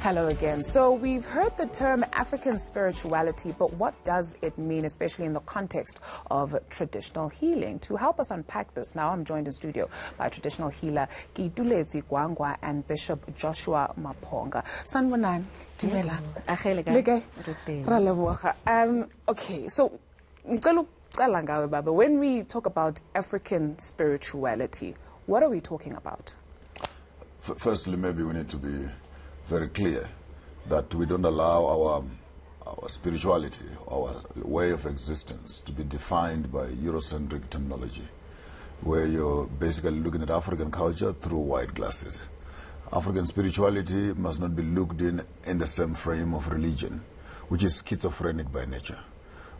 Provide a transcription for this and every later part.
Hello again. So we've heard the term African spirituality, but what does it mean, especially in the context of traditional healing? To help us unpack this now, I'm joined in studio by traditional healer Kitulezi Gwangwa and Bishop Joshua Maponga. Sanwanan, Timela. Okay, so when we talk about African spirituality, what are we talking about? Firstly, maybe we need to be very clear that we don't allow our spirituality, our way of existence to be defined by Eurocentric terminology, where you're basically looking at African culture through white glasses. African spirituality must not be looked in the same frame of religion, which is schizophrenic by nature,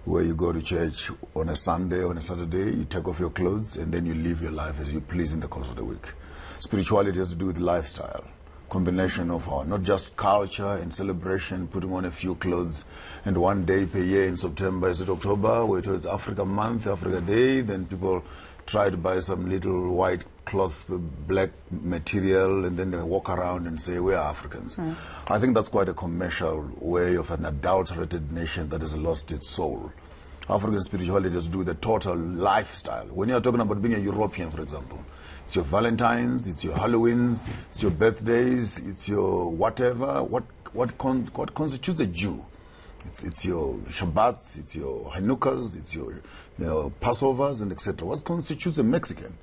where you go to church on a Sunday, on a Saturday, you take off your clothes, and then you live your life as you please in the course of the week. Spirituality has to do with lifestyle, combination of our, not just culture and celebration, putting on a few clothes, and one day per year in September, is it October, where it's Africa Month, Africa Day, then people try to buy some little white cloth, black material, and then they walk around and say, we are Africans. I think that's quite a commercial way of an adulterated nation that has lost its soul. African spirituality has to do with the total lifestyle. When you're talking about being a European, for example, it's your Valentines, it's your Halloweens, it's your birthdays, it's your whatever. What constitutes a Jew? It's your Shabbats, it's your Hanukkahs, it's your Passovers, and etc. What constitutes a Mexican?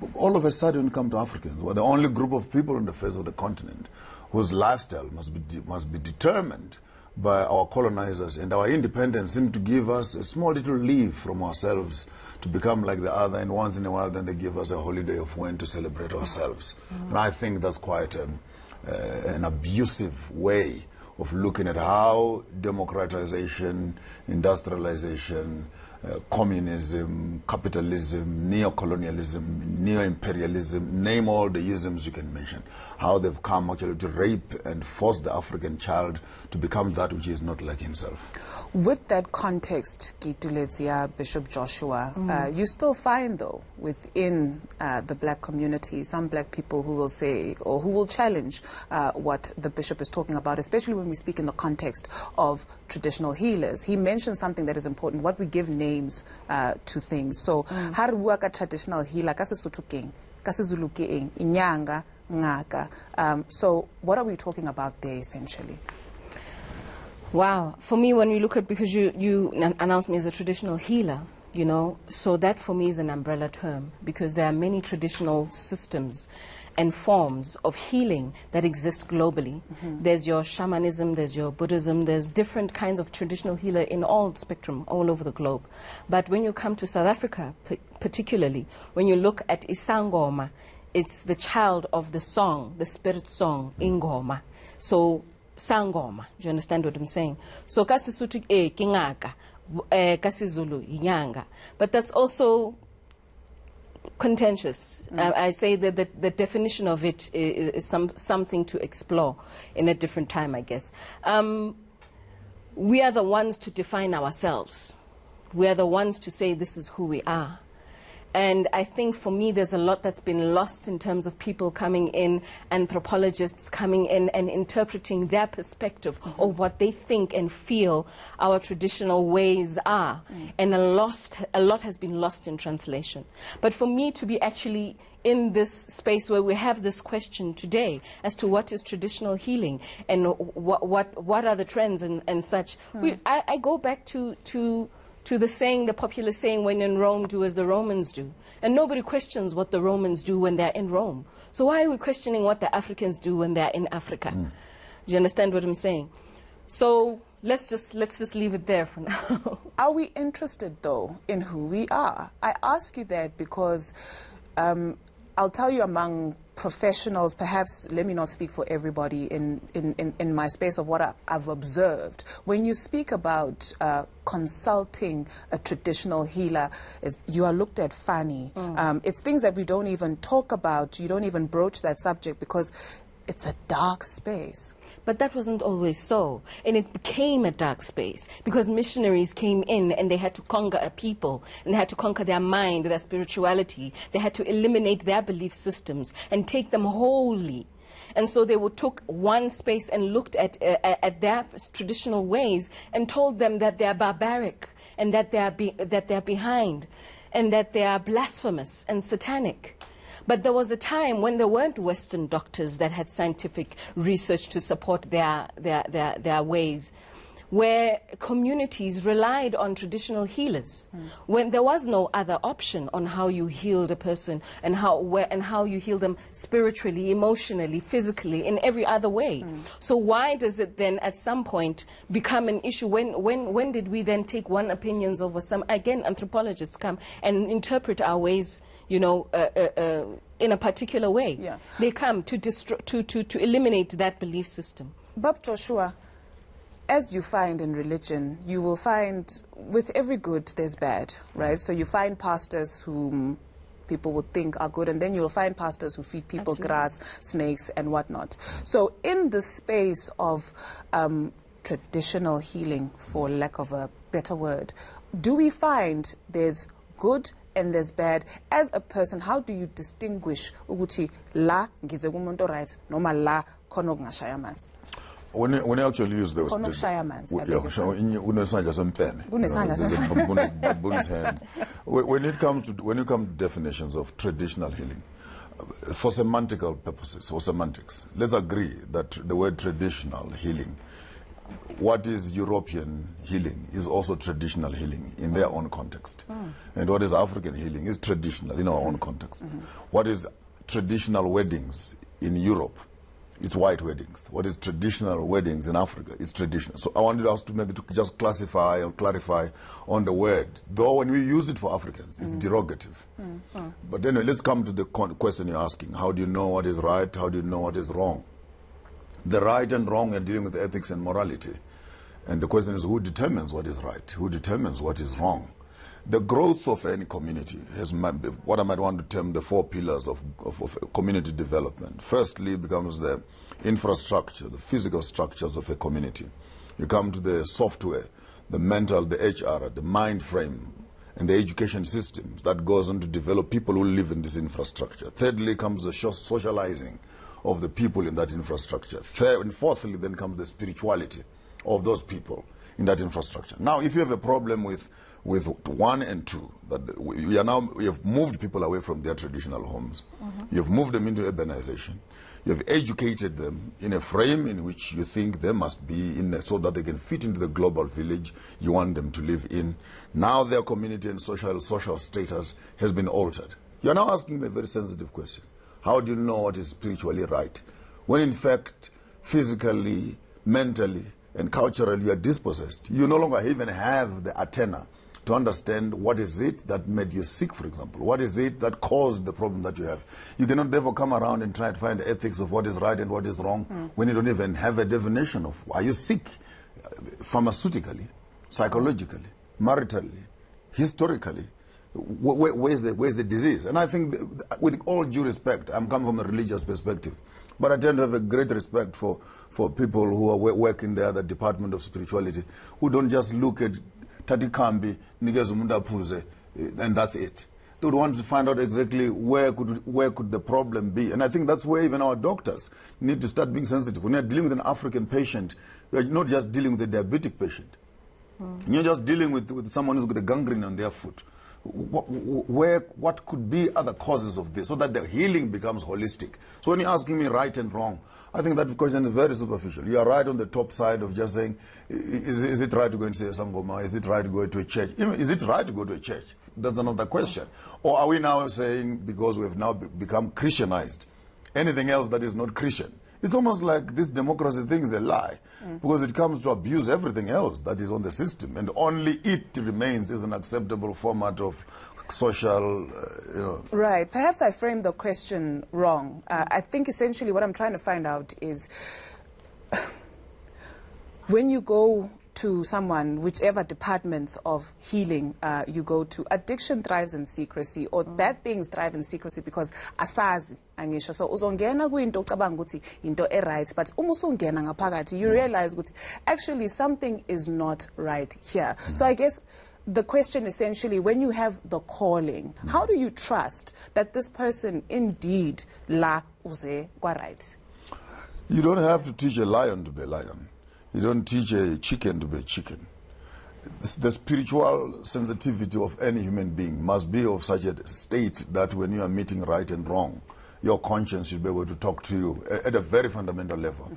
But all of a sudden, when you come to Africans, we're the only group of people on the face of the continent whose lifestyle must be determined by our colonizers, and our independence seemed to give us a small little leave from ourselves to become like the other, and once in a while then they give us a holiday of when to celebrate ourselves. And I think that's quite an abusive way of looking at how democratization, industrialization, communism, capitalism, neo-colonialism, neo-imperialism, name all the isms you can mention, how they've come actually to rape and force the African child to become that which is not like himself. With that context, Kitulezia, Bishop Joshua, you still find, though, within the black community, some black people who will say, or who will challenge what the bishop is talking about, especially when we speak in the context of traditional healers. He mentioned something that is important, what we give names to things. So, how do we traditional healer, kasi Sotho, kasi Zulu, inyanga, ngaka. So, what are we talking about there, essentially? Wow. For me, when you look at, because you announced me as a traditional healer, so that for me is an umbrella term, because there are many traditional systems and forms of healing that exist globally. There's your shamanism, there's your Buddhism, there's different kinds of traditional healer in all spectrum, all over the globe. But when you come to South Africa, particularly, when you look at Isangoma, it's the child of the song, the spirit song, Ingoma. So, Sangoma, do you understand what I'm saying? So, kasi Sotho kingaka, kasi Zulu inyanga. But that's also contentious. I say that the definition of it is something to explore in a different time, I guess. We are the ones to define ourselves. We are the ones to say this is who we are. And I think for me there's a lot that's been lost in terms of people coming in, anthropologists coming in and interpreting their perspective of what they think and feel our traditional ways are. And a lot has been lost in translation. But for me to be actually in this space where we have this question today as to what is traditional healing and what are the trends and such, I go back to the saying, the popular saying, when in Rome, do as the Romans do. And nobody questions what the Romans do when they're in Rome. So why are we questioning what the Africans do when they're in Africa? Do you understand what I'm saying? So let's just leave it there for now. Are we interested, though, in who we are? I ask you that because I'll tell you, among professionals, perhaps let me not speak for everybody in my space of what I've observed. When you speak about consulting a traditional healer, you are looked at funny. It's things that we don't even talk about. You don't even broach that subject because it's a dark space. But that wasn't always so. And it became a dark space because missionaries came in and they had to conquer a people and they had to conquer their mind, their spirituality. They had to eliminate their belief systems and take them wholly. And so they would took one space and looked at their traditional ways and told them that they are barbaric and that they are behind and that they are blasphemous and satanic. But there was a time when there weren't Western doctors that had scientific research to support their ways, where communities relied on traditional healers, when there was no other option on how you healed a person and how you heal them spiritually, emotionally, physically, in every other way. So why does it then at some point become an issue? When did we then take one opinions over some? Again, anthropologists come and interpret our ways, you know, in a particular way. Yeah. They come to eliminate that belief system. Bob Joshua, as you find in religion, you will find with every good there's bad, right? So you find pastors whom people would think are good, and then you'll find pastors who feed people Absolutely. grass, snakes, and whatnot. So in the space of traditional healing, for lack of a better word, do we find there's good and there's bad? As a person, how do you distinguish ukuthi la ngize kumuntu right noma la khona okungashaya amanzi? When you actually use those, when it comes to definitions of traditional healing, for semantical purposes or semantics, let's agree that the word traditional healing, what is European healing is also traditional healing in their own context, and what is African healing is traditional in our own context. What is traditional weddings in Europe? It's white weddings. What is traditional weddings in Africa is traditional. So I wanted us to maybe to just classify or clarify on the word. Though when we use it for Africans, it's derogative. But anyway, let's come to the question you're asking. How do you know what is right? How do you know what is wrong? The right and wrong are dealing with ethics and morality. And the question is, who determines what is right? Who determines what is wrong? The growth of any community has what I might want to term the four pillars of community development. Firstly, it becomes the infrastructure, the physical structures of a community. You come to the software, the mental, the HR, the mind frame, and the education systems that goes on to develop people who live in this infrastructure. Thirdly comes the socializing of the people in that infrastructure. And fourthly, then comes the spirituality of those people in that infrastructure. Now, if you have a problem with 1 and 2, that we have moved people away from their traditional homes. You have moved them into urbanization. You have educated them in a frame in which you think they must be in, so that they can fit into the global village you want them to live in. Now their community and social status has been altered. You are now asking me a very sensitive question. How do you know what is spiritually right? When in fact, physically, mentally, and culturally you are dispossessed. You no longer even have the antenna to understand what is it that made you sick, for example. What is it that caused the problem that you have? You cannot therefore come around and try to find the ethics of what is right and what is wrong when you don't even have a definition of, are you sick pharmaceutically, psychologically, maritally, historically? Where's the disease? And I think, with all due respect, I'm coming from a religious perspective, but I tend to have a great respect for people who are working there, the Department of Spirituality, who don't just look at Tati Kambi, Nigezumunda Puze, and that's it. They would want to find out exactly where could the problem be. And I think that's where even our doctors need to start being sensitive. When you're dealing with an African patient, you're not just dealing with a diabetic patient. You're just dealing with someone who's got a gangrene on their foot. What could be other causes of this, so that the healing becomes holistic? So when you're asking me right and wrong, I think that question is very superficial. You are right on the top side of just saying, is it right to go and say Sangoma? Is it right to go to a church? Is it right to go to a church? That's another question. Or are we now saying, because we've now become Christianized, anything else that is not Christian? It's almost like this democracy thing is a lie, because it comes to abuse everything else that is on the system, and only it remains as an acceptable format of social, Right. Perhaps I framed the question wrong. I think essentially what I'm trying to find out is when you go to someone, whichever departments of healing you go to, addiction thrives in secrecy, or bad things thrive in secrecy because asazi angisho. So uzongena kuyinto ocabanga ukuthi into right, but uma usungena ngaphakathi you realize ukuthi actually something is not right here. So I guess the question essentially, when you have the calling, how do you trust that this person indeed la uze kwa right? You don't have to teach a lion to be a lion. You don't teach a chicken to be a chicken. The spiritual sensitivity of any human being must be of such a state that when you are meeting right and wrong, your conscience should be able to talk to you at a very fundamental level.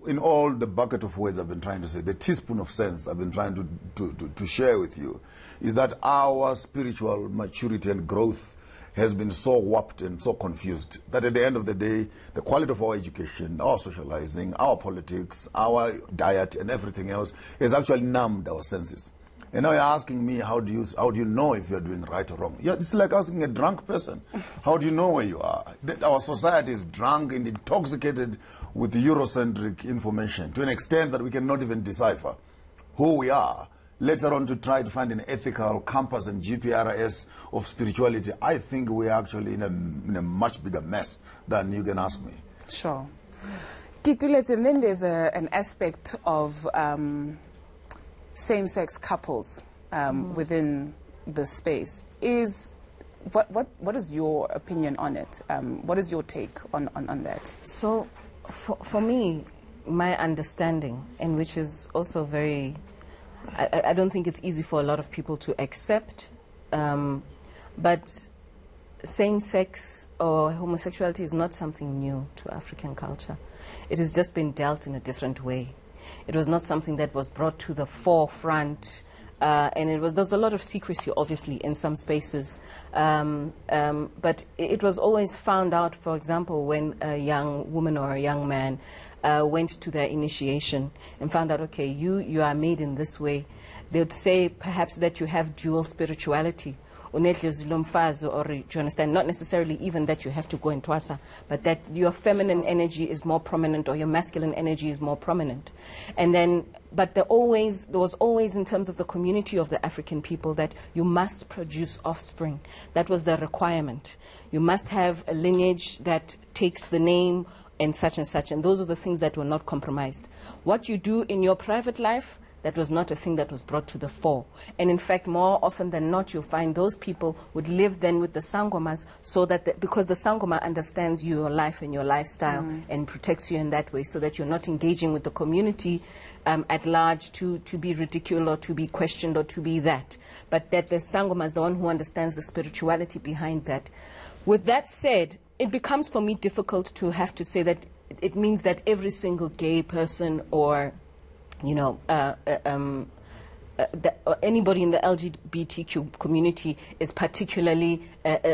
In all the bucket of words I've been trying to say, the teaspoon of sense I've been trying to share with you, is that our spiritual maturity and growth has been so warped and so confused that at the end of the day, the quality of our education, our socializing, our politics, our diet and everything else has actually numbed our senses. And now you're asking me, how do you know if you're doing right or wrong? Yeah, it's like asking a drunk person, how do you know where you are? Our society is drunk and intoxicated with Eurocentric information to an extent that we cannot even decipher who we are. Later on, to try to find an ethical compass and GPRS of spirituality, I think we're actually in a much bigger mess than you can ask me. Sure. Kituletse, and then there's an aspect of same-sex couples within the space. What is your opinion on it? What is your take on that? So, for me, my understanding, and which is also very... I don't think it's easy for a lot of people to accept, but same-sex or homosexuality is not something new to African culture. It has just been dealt in a different way. It was not something that was brought to the forefront, and there's a lot of secrecy, obviously, in some spaces. But it was always found out, for example, when a young woman or a young man went to their initiation and found out, okay, you are made in this way. They would say perhaps that you have dual spirituality. Or do you understand? Not necessarily even that you have to go in twasa, but that your feminine energy is more prominent or your masculine energy is more prominent. And then, but there was always in terms of the community of the African people that you must produce offspring. That was the requirement. You must have a lineage that takes the name and such, and those are the things that were not compromised. What you do in your private life, that was not a thing that was brought to the fore. And in fact, more often than not, you'll find those people would live then with the sangomas, so that because the sangoma understands your life and your lifestyle and protects you in that way, so that you're not engaging with the community at large to be ridiculed or to be questioned or to be that. But that the sangoma is the one who understands the spirituality behind that. With that said, it becomes for me difficult to have to say that it means that every single gay person or anybody in the LGBTQ community is particularly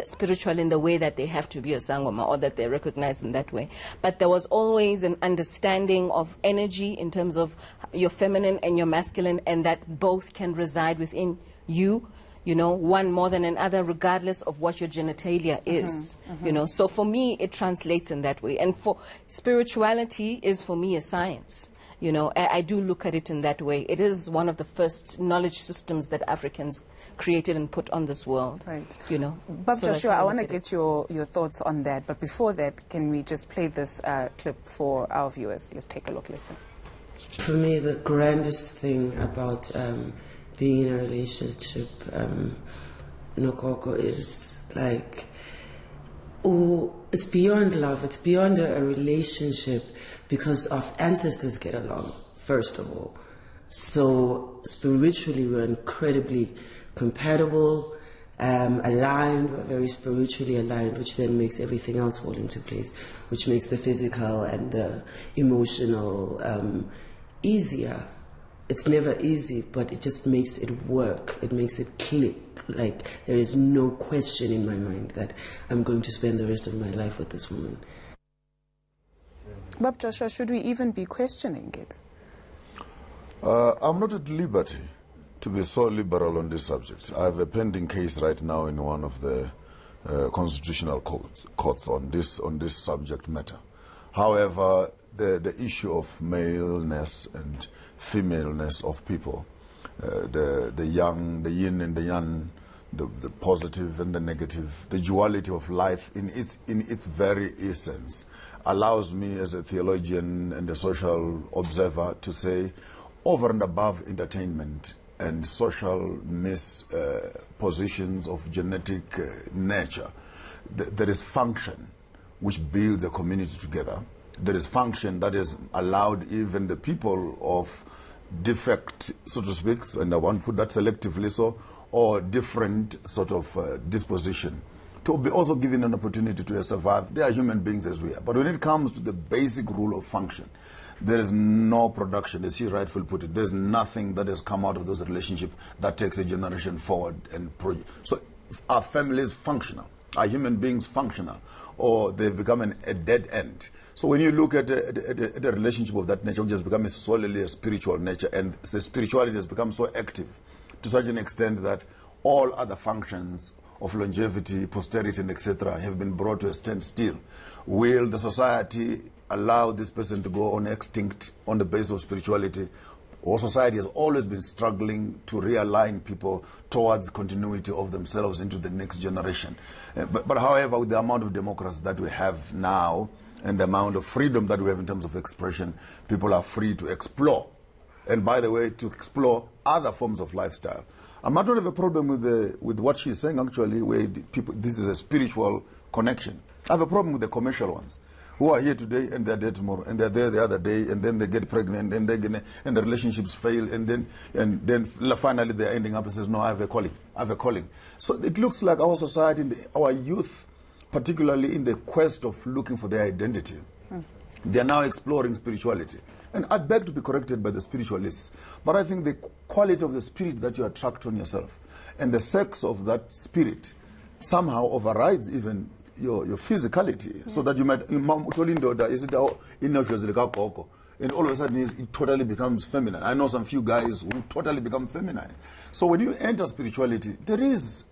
spiritual in the way that they have to be a sangoma or that they're recognized in that way. But there was always an understanding of energy in terms of your feminine and your masculine, and that both can reside within you. One more than another, regardless of what your genitalia is. So for me, it translates in that way. And for spirituality is for me a science. I do look at it in that way. It is one of the first knowledge systems that Africans created and put on this world. Right. But so Joshua, I want to get your thoughts on that. But before that, can we just play this clip for our viewers? Let's take a look, listen. For me, the grandest thing about being in a relationship, Nokoko, is like, it's beyond love. It's beyond a relationship, because our ancestors get along, first of all. So spiritually, we're incredibly compatible, aligned, we're very spiritually aligned, which then makes everything else fall into place, which makes the physical and the emotional easier. It's never easy, but it just makes it work. It makes it click. Like, there is no question in my mind that I'm going to spend the rest of my life with this woman. But Joshua, should we even be questioning it? I'm not at liberty to be so liberal on this subject. I have a pending case right now in one of the constitutional courts on this subject matter. However, the issue of maleness and femaleness of people, the yang, the yin and the yang, the positive and the negative, the duality of life in its very essence, allows me as a theologian and a social observer to say, over and above entertainment and social mispositions of genetic nature, there is function which builds a community together, there is function that is allowed even the people of defect, so to speak, and I want to put that selectively so, or different sort of disposition, to be also given an opportunity to survive. They are human beings as we are. But when it comes to the basic rule of function, there is no production, as she rightfully put it. There's nothing that has come out of those relationships that takes a generation forward and so our family is functional, our human beings functional, or they've become a dead end. So when you look at a relationship of that nature, which has become solely a spiritual nature, and the spirituality has become so active to such an extent that all other functions of longevity, posterity, and etc. have been brought to a standstill. Will the society allow this person to go on extinct on the basis of spirituality? Our society has always been struggling to realign people towards continuity of themselves into the next generation. But however, with the amount of democracy that we have now and the amount of freedom that we have in terms of expression, people are free to explore. And by the way, to explore other forms of lifestyle. I might not have a problem with what she's saying, actually, where this is a spiritual connection. I have a problem with the commercial ones, who are here today and they're there tomorrow, and they're there the other day, and then they get pregnant, and the relationships fail, and then finally they're ending up and says, no, I have a calling. I have a calling. So it looks like our society, our youth, particularly in the quest of looking for their identity, they are now exploring spirituality. And I beg to be corrected by the spiritualists, but I think the quality of the spirit that you attract on yourself and the sex of that spirit somehow overrides even your physicality. Yes. So that you might, and all of a sudden it totally becomes feminine. I know some few guys who totally become feminine. So when you enter spirituality, there is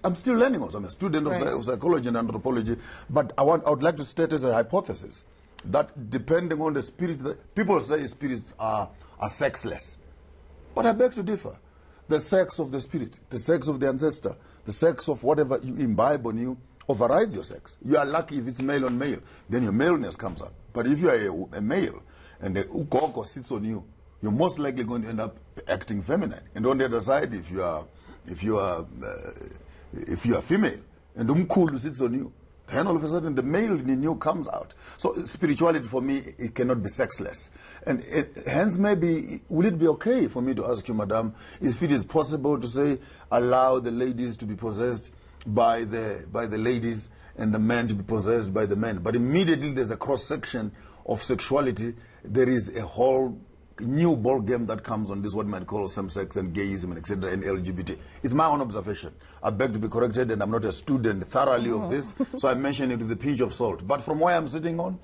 I'm still learning also. I'm a student of psychology and anthropology, but I would like to state as a hypothesis that depending on the spirit, people say spirits are sexless. But I beg to differ. The sex of the spirit, the sex of the ancestor, the sex of whatever you imbibe on you overrides your sex. You are lucky if it's male on male, then your maleness comes out. But if you are a male and the ukoko sits on you, you're most likely going to end up acting feminine. And on the other side, if you are female and umkhulu sits on you, then all of a sudden the male in you comes out. So spirituality for me, it cannot be sexless. And hence maybe, will it be okay for me to ask you, madam, if it is possible to say, allow the ladies to be possessed by the ladies and the men to be possessed by the men. But immediately there's a cross-section of sexuality. There is a whole new ball game that comes on this, what you might call same-sex and gayism and etc. and LGBT. It's my own observation. I beg to be corrected, and I'm not a student thoroughly of this, so I mention it with a pinch of salt. But from where I'm sitting on,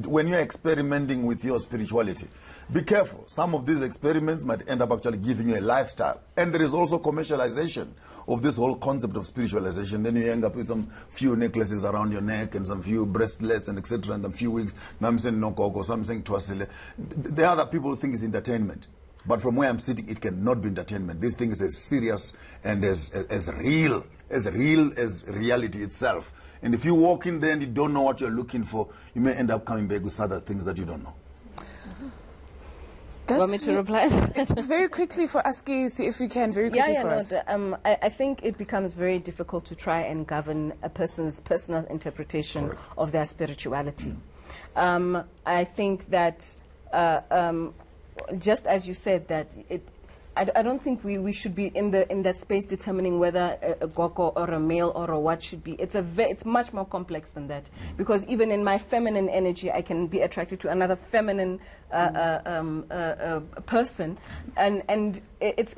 when you're experimenting with your spirituality, be careful. Some of these experiments might end up actually giving you a lifestyle. And there is also commercialization of this whole concept of spiritualization. Then you end up with some few necklaces around your neck and some few bracelets and etc. and a few wigs. Now I'm saying no koko, some saying twasile. The other people think it's entertainment. But from where I'm sitting, it cannot be entertainment. This thing is as serious and as real as reality itself. And if you walk in there and you don't know what you're looking for, you may end up coming back with other things that you don't know. Want me to reply? Very quickly for Aski, see if we can, very quickly for us. I think it becomes very difficult to try and govern a person's personal interpretation of their spirituality. I think that, just as you said, that I don't think we should be in that space determining whether a goko or a male or a what should be. It's much more complex than that, because even in my feminine energy, I can be attracted to another feminine person, and it's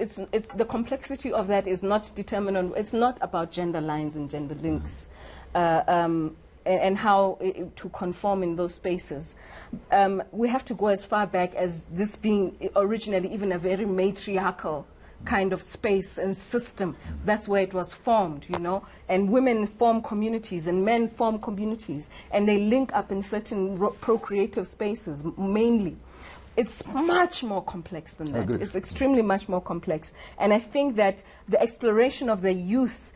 the complexity of that is not determined on. It's not about gender lines and gender links. And how to conform in those spaces. We have to go as far back as this being originally even a very matriarchal kind of space and system. That's where it was formed, you know. And women form communities and men form communities. And they link up in certain procreative spaces, mainly. It's much more complex than that. It's extremely much more complex. And I think that the exploration of the youth,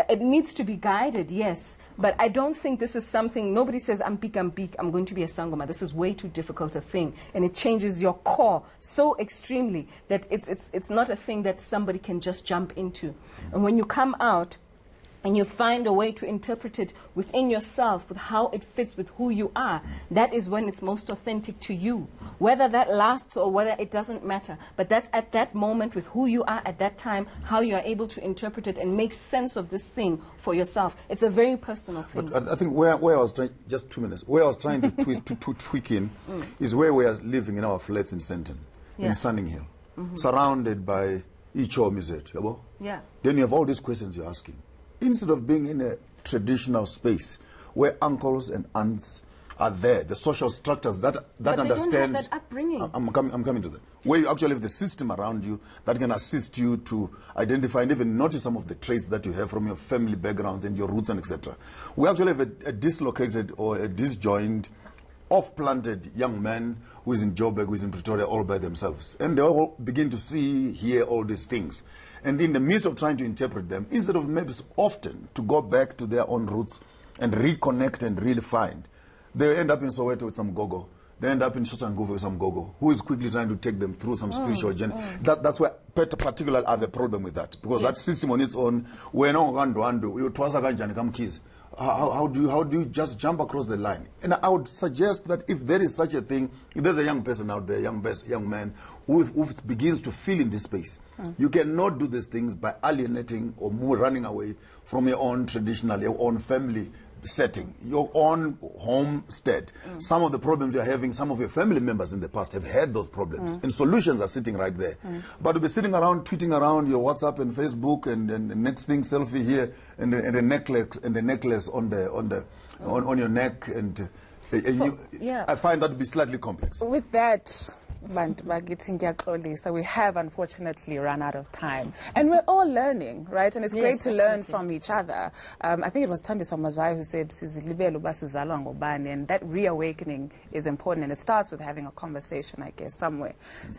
it needs to be guided, yes, but I don't think this is something, nobody says, I'm big, I'm going to be a sangoma. This is way too difficult a thing, and it changes your core so extremely that it's not a thing that somebody can just jump into. And when you come out, and you find a way to interpret it within yourself, with how it fits with who you are, that is when it's most authentic to you. Whether that lasts or whether it doesn't matter, but that's at that moment with who you are at that time, how you are able to interpret it and make sense of this thing for yourself. It's a very personal thing. But I think where I was trying, just 2 minutes, where I was trying to tweak in is where we are living in our flats in Senton, in Sunning Hill, surrounded by each home is it, Yeah. Then you have all these questions you're asking. Instead of being in a traditional space where uncles and aunts are there, the social structures that But understand. they don't have that upbringing. I'm coming to that. Where you actually have the system around you that can assist you to identify and even notice some of the traits that you have from your family backgrounds and your roots and etc. We actually have a dislocated or a disjoined, off-planted young man who is in Joburg, who is in Pretoria all by themselves. And they all begin to see, hear all these things. And in the midst of trying to interpret them, instead of maybe often to go back to their own roots and reconnect and really find, they end up in Soweto with some gogo. They end up in Shoshanguve with some gogo, who is quickly trying to take them through some spiritual journey. That's where particularly I have a problem with that. Because that system on its own, how do you just jump across the line? And I would suggest that if there is such a thing, if there's a young person out there, young man, who begins to feel in this space, you cannot do these things by alienating or running away from your own traditional, your own family setting, your own homestead. Some of the problems you're having, some of your family members in the past have had those problems, and solutions are sitting right there. But to be sitting around, tweeting around your WhatsApp and Facebook, and the next thing, selfie here, and the necklace on your neck, and I find that to be slightly complex. With that, so we have unfortunately run out of time, and we're all learning, right? And it's great to learn from each other. I think it was Thandiswa Mazwai who said and that reawakening is important, and it starts with having a conversation, I guess, somewhere. And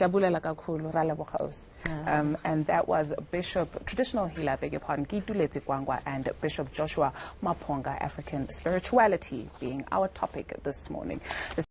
that was Bishop, traditional healer, beg your pardon, Kituleti Kwangwa, and Bishop Joshua Maponga, African spirituality being our topic this morning.